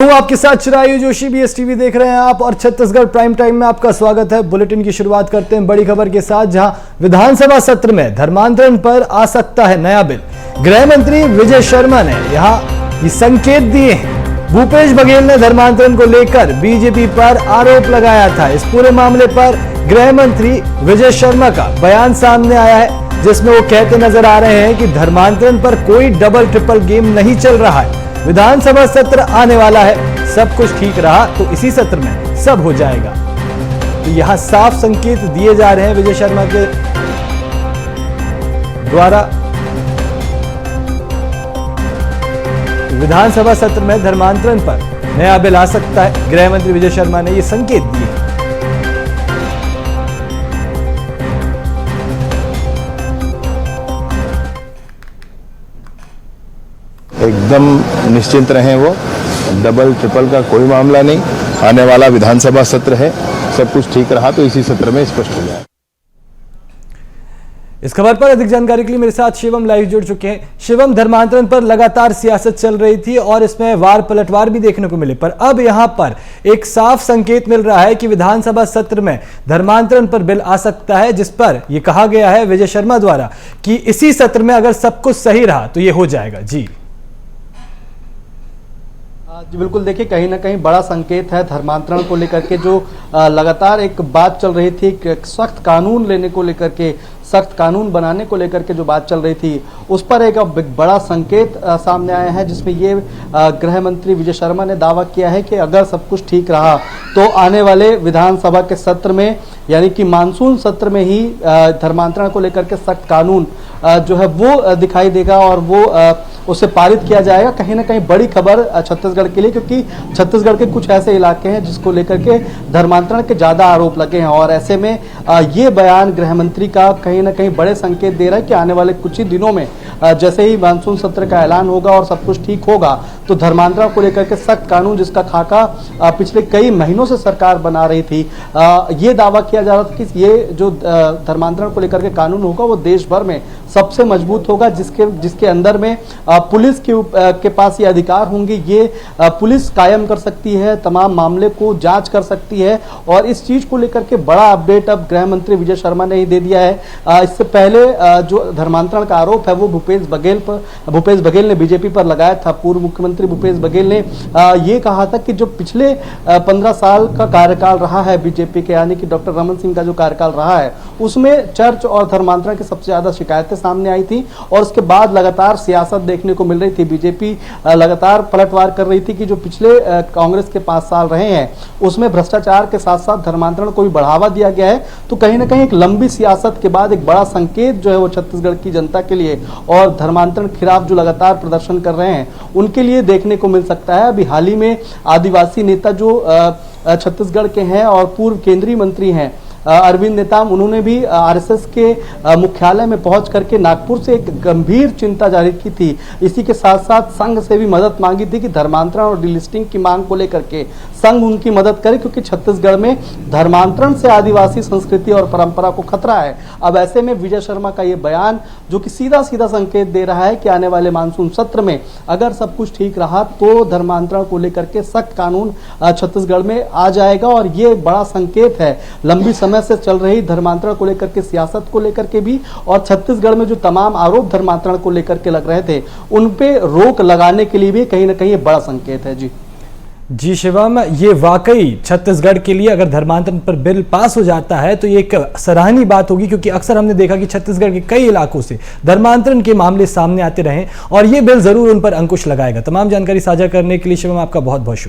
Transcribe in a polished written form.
हूं आपके साथ चिरायु जोशी, बीएस टीवी देख रहे हैं आप और छत्तीसगढ़ प्राइम टाइम में आपका स्वागत है। बुलेटिन की शुरुआत करते हैं बड़ी खबर के साथ, जहां विधानसभा सत्र में धर्मांतरण पर आ सकता है नया बिल। गृह मंत्री विजय शर्मा ने यहां ये संकेत दिए हैं। भूपेश बघेल ने धर्मांतरण को लेकर बीजेपी पर आरोप लगाया था। इस पूरे मामले पर गृह मंत्री विजय शर्मा का बयान सामने आया है, जिसमें वो कहते नजर आ रहे हैं कि धर्मांतरण पर कोई डबल ट्रिपल गेम नहीं चल रहा है। विधानसभा सत्र आने वाला है, सब कुछ ठीक रहा तो इसी सत्र में सब हो जाएगा। तो यहां साफ संकेत दिए जा रहे हैं विजय शर्मा के द्वारा। विधानसभा सत्र में धर्मांतरण पर नया बिल आ सकता है। गृह मंत्री विजय शर्मा ने यह संकेत दिए। एकदम निश्चिंत रहें, वो डबल ट्रिपल का कोई मामला नहीं। आने वाला विधानसभा सत्र है, सब कुछ ठीक रहा तो इसी सत्र में स्पष्ट हो जाए। इस खबर पर अधिक जानकारी के लिए मेरे साथ शिवम लाइव जुड़ चुके हैं। शिवम, धर्मांतरण पर लगातार सियासत चल रही थी और इसमें वार पलटवार भी देखने को मिले, पर अब यहां पर एक साफ संकेत मिल रहा है कि विधानसभा सत्र में धर्मांतरण पर बिल आ सकता है, जिस पर यह कहा गया है विजय शर्मा द्वारा कि इसी सत्र में अगर सब कुछ सही रहा तो यह हो जाएगा। जी बिल्कुल, देखिए कहीं ना कहीं बड़ा संकेत है धर्मांतरण को लेकर के। जो लगातार एक बात चल रही थी, सख्त कानून लेने को लेकर के, सख्त कानून बनाने को लेकर के जो बात चल रही थी, उस पर एक बड़ा संकेत सामने आया है, जिसमें ये गृह मंत्री विजय शर्मा ने दावा किया है कि अगर सब कुछ ठीक रहा तो आने वाले विधानसभा के सत्र में, यानी कि मानसून सत्र में ही धर्मांतरण को लेकर के सख्त कानून जो है वो दिखाई देगा और वो उसे पारित किया जाएगा। कहीं ना कहीं बड़ी खबर छत्तीसगढ़ के लिए, क्योंकि छत्तीसगढ़ के कुछ ऐसे इलाके हैं जिसको लेकर के धर्मांतरण के ज्यादा आरोप लगे हैं, और ऐसे में ये बयान गृह मंत्री का कहीं ना कहीं बड़े संकेत दे रहा है कि आने वाले कुछ ही दिनों में जैसे ही मानसून सत्र का ऐलान होगा और सब कुछ ठीक होगा तो धर्मांतरण को लेकर के सख्त कानून, जिसका खाका पिछले कई महीनों से सरकार बना रही थी, ये दावा किया जा रहा था कि ये जो धर्मांतरण को लेकर के कानून होगा वो देश भर में सबसे मजबूत होगा, जिसके अंदर में पुलिस के पास ये अधिकार होंगे। ये पुलिस कायम कर सकती है, तमाम मामले को जांच कर सकती है, और इस चीज को लेकर के बड़ा अपडेट अब गृह मंत्री विजय शर्मा ने ही दे दिया है। इससे पहले जो धर्मांतरण का आरोप है वो भूपेश बघेल ने बीजेपी पर लगाया था। पूर्व मुख्यमंत्री भूपेश बघेल ने ये कहा था कि जो पिछले 15 साल का कार्यकाल रहा है बीजेपी के, यानी कि डॉक्टर रमन सिंह का जो कार्यकाल रहा है, उसमें चर्च और धर्मांतरण की सबसे ज्यादा शिकायतें सामने आई थी, और उसके बाद लगातार सियासत देखने को मिल रही थी। बीजेपी लगातार पलटवार कर रही थी कि जो पिछले कांग्रेस के 5 साल रहे हैं उसमें भ्रष्टाचार के साथ साथ धर्मांतरण को भी बढ़ावा दिया गया है। तो कहीं ना कहीं एक लंबी सियासत के बाद एक बड़ा संकेत जो है वो छत्तीसगढ़ की जनता के लिए और धर्मांतरण के खिलाफ जो लगातार प्रदर्शन कर रहे हैं उनके लिए देखने को मिल सकता है। अभी हाल ही में आदिवासी नेता जो छत्तीसगढ़ के हैं और पूर्व केंद्रीय मंत्री हैं अरविंद नेताम, उन्होंने भी आरएसएस के मुख्यालय में पहुंच करके नागपुर से एक गंभीर चिंता जाहिर की थी। इसी के साथ साथ संघ से भी मदद मांगी थी कि धर्मांतरण और डिलिस्टिंग की मांग को लेकर के संघ उनकी मदद करे, क्योंकि छत्तीसगढ़ में धर्मांतरण से आदिवासी संस्कृति और परंपरा को खतरा है। अब ऐसे में विजय शर्मा का ये बयान जो कि सीधा सीधा संकेत दे रहा है कि आने वाले मानसून सत्र में अगर सब कुछ ठीक रहा तो धर्मांतरण को लेकर के सख्त कानून छत्तीसगढ़ में आ जाएगा, और ये बड़ा संकेत है लंबी समय से चल रही धर्मांतरण को लेकर के सियासत को लेकर के भी, और छत्तीसगढ़ में जो तमाम आरोप धर्मांतरण को लेकर के लग रहे थे उन पे रोक लगाने के लिए भी कहीं ना कहीं बड़ा संकेत है। जी शिवम, ये वाकई छत्तीसगढ़ के लिए अगर धर्मांतरण पर बिल पास हो जाता है तो ये एक सराहनीय बात होगी, क्योंकि अक्सर हमने देखा कि छत्तीसगढ़ के कई इलाकों से धर्मांतरण के मामले सामने आते रहे और ये बिल जरूर उन पर अंकुश लगाएगा। तमाम जानकारी साझा करने के लिए शिवम आपका बहुत बहुत शुक्रिया।